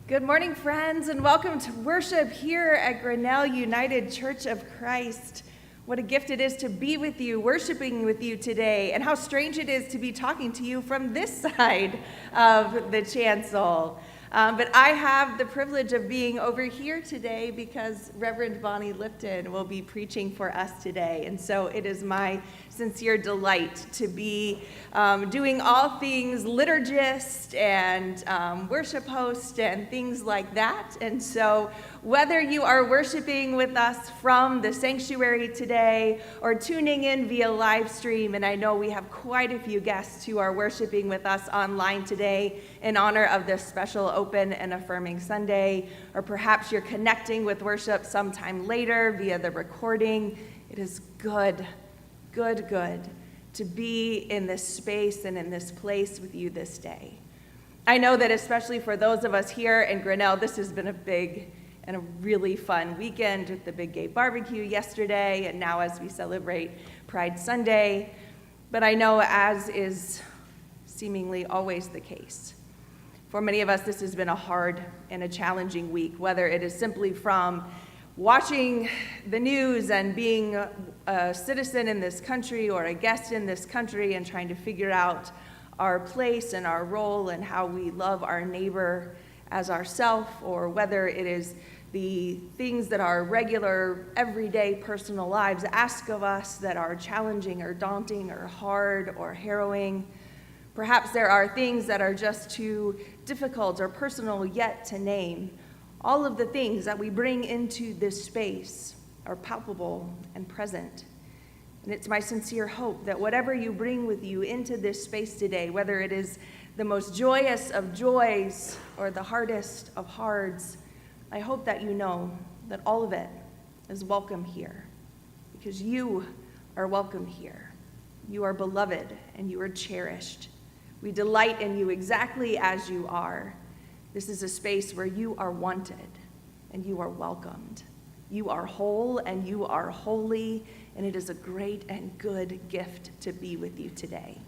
Good morning, friends, and welcome to worship here at Grinnell United Church of Christ. What a gift it is to be with you, worshiping with you today, and how strange it is to be talking to you from this side of the chancel. But I have the privilege of being over here today because Reverend Bonnie Lipton will be preaching for us today. And so it is my sincere delight to be doing all things liturgist and worship host and things like that. And so whether you are worshiping with us from the sanctuary today or tuning in via live stream, and I know we have quite a few guests who are worshiping with us online today in honor of this special Open and Affirming Sunday, or perhaps you're connecting with worship sometime later via the recording, it is good to be in this space and in this place with you this day. I know that especially for those of us here in Grinnell, this has been a big and a really fun weekend with the Big Gay Barbecue yesterday, and now as we celebrate Pride Sunday. But I know, as is seemingly always the case, for many of us, this has been a hard and a challenging week, whether it is simply from watching the news and being a citizen in this country or a guest in this country and trying to figure out our place and our role and how we love our neighbor as ourself, or whether it is the things that our regular, everyday personal lives ask of us that are challenging or daunting or hard or harrowing. Perhaps there are things that are just too difficult or personal yet to name. All of the things that we bring into this space are palpable and present. And it's my sincere hope that whatever you bring with you into this space today, whether it is the most joyous of joys or the hardest of hards, I hope that you know that all of it is welcome here, because you are welcome here. You are beloved and you are cherished. We delight in you exactly as you are. This is a space where you are wanted and you are welcomed. You are whole and you are holy, and it is a great and good gift to be with you today.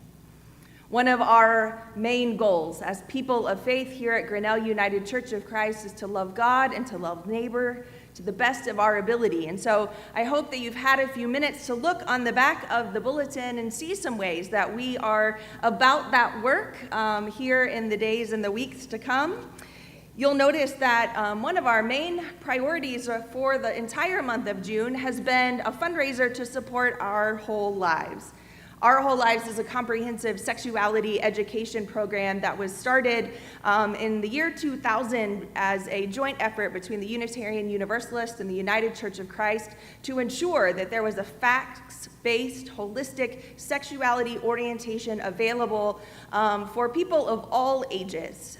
One of our main goals as people of faith here at Grinnell United Church of Christ is to love God and to love neighbor to the best of our ability. And so I hope that you've had a few minutes to look on the back of the bulletin and see some ways that we are about that work here in the days and the weeks to come. You'll notice that one of our main priorities for the entire month of June has been a fundraiser to support Our Whole Lives. Our Whole Lives is a comprehensive sexuality education program that was started in the year 2000 as a joint effort between the Unitarian Universalists and the United Church of Christ to ensure that there was a facts-based, holistic sexuality orientation available for people of all ages.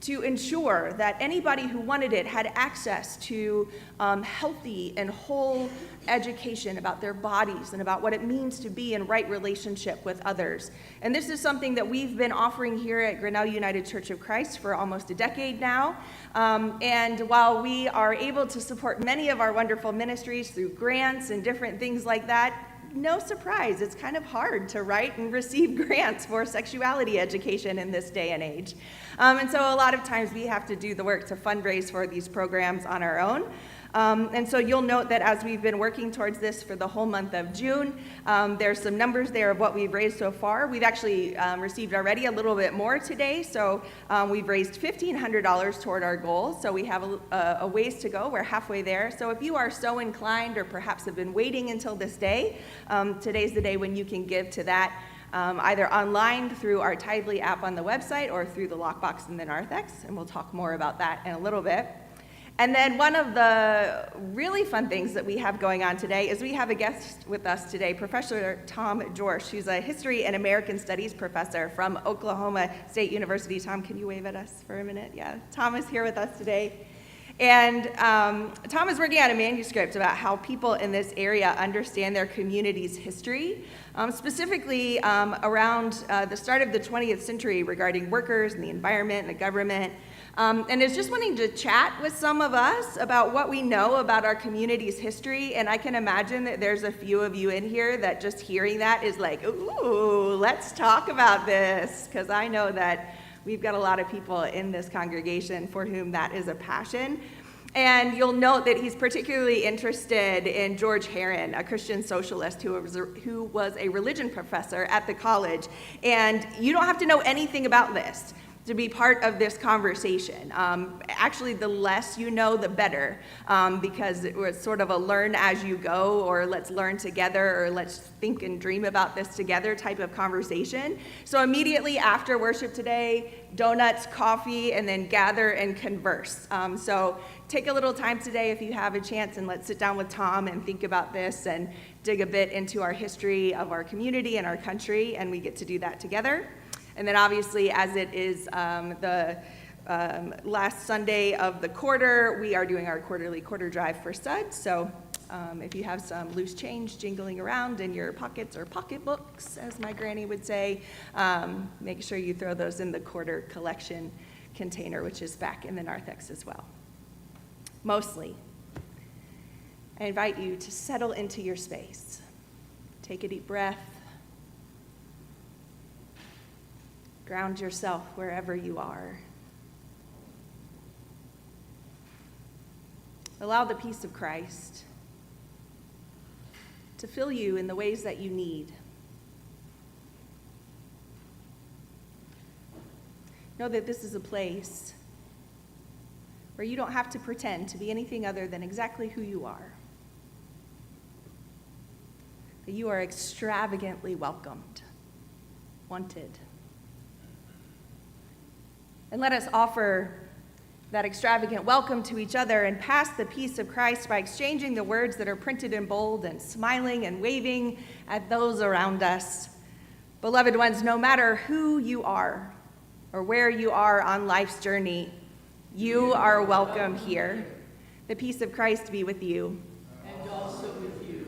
To ensure that anybody who wanted it had access to healthy and whole education about their bodies and about what it means to be in right relationship with others. And this is something that we've been offering here at Grinnell United Church of Christ for almost a decade now. And while we are able to support many of our wonderful ministries through grants and different things like that, no surprise, it's kind of hard to write and receive grants for sexuality education in this day and age. And so a lot of times we have to do the work to fundraise for these programs on our own. And so you'll note that as we've been working towards this for the whole month of June, there's some numbers there of what we've raised so far. We've actually received already a little bit more today, so we've raised $1,500 toward our goal, so we have a ways to go. We're halfway there. So if you are so inclined or perhaps have been waiting until this day, today's the day when you can give to that, either online through our Tithely app on the website or through the lockbox in the narthex, and we'll talk more about that in a little bit. And then one of the really fun things that we have going on today is we have a guest with us today, Professor Tom Jorsch, who's a history and American studies professor from Oklahoma State University. Tom, can you wave at us for a minute? Yeah, Tom is here with us today. And Tom is working on a manuscript about how people in this area understand their community's history, specifically around the start of the 20th century regarding workers and the environment and the government. And is just wanting to chat with some of us about what we know about our community's history. And I can imagine that there's a few of you in here that just hearing that is like, ooh, let's talk about this. Because I know that We've got a lot of people in this congregation for whom that is a passion. And you'll note that he's particularly interested in George Herron, a Christian socialist who was a religion professor at the college. And you don't have to know anything about this to be part of this conversation. Actually, the less you know, the better, because it was sort of a learn as you go, or let's learn together, or let's think and dream about this together type of conversation. So immediately after worship today, donuts, coffee, and then gather and converse. So take a little time today if you have a chance, and let's sit down with Tom and think about this and dig a bit into our history of our community and our country, and we get to do that together. And then obviously, as it is the last Sunday of the quarter, we are doing our quarterly quarter drive for Sud. So if you have some loose change jingling around in your pockets or pocketbooks, as my granny would say, make sure you throw those in the quarter collection container, which is back in the narthex as well. Mostly, I invite you to settle into your space. Take a deep breath. Ground yourself wherever you are. Allow the peace of Christ to fill you in the ways that you need. Know that this is a place where you don't have to pretend to be anything other than exactly who you are. That you are extravagantly welcomed, wanted. And let us offer that extravagant welcome to each other and pass the peace of Christ by exchanging the words that are printed in bold and smiling and waving at those around us. Beloved ones, no matter who you are or where you are on life's journey, you are welcome here. The peace of Christ be with you. And also with you.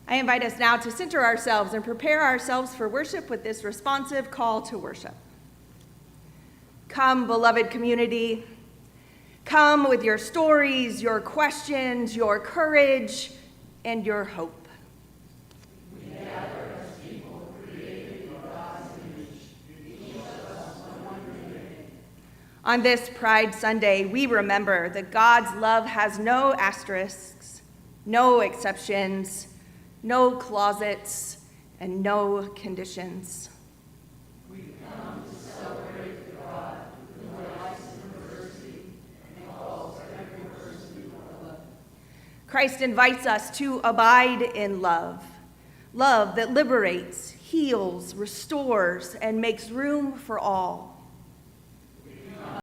I invite us now to center ourselves and prepare ourselves for worship with this responsive call to worship. Come, beloved community. Come with your stories, your questions, your courage, and your hope. We gather as people created in God's image, each of us one unit. On this Pride Sunday, we remember that God's love has no asterisks, no exceptions, no closets, and no conditions. We come to celebrate the God who lies in mercy and calls every person beloved. Christ invites us to abide in love, love that liberates, heals, restores, and makes room for all.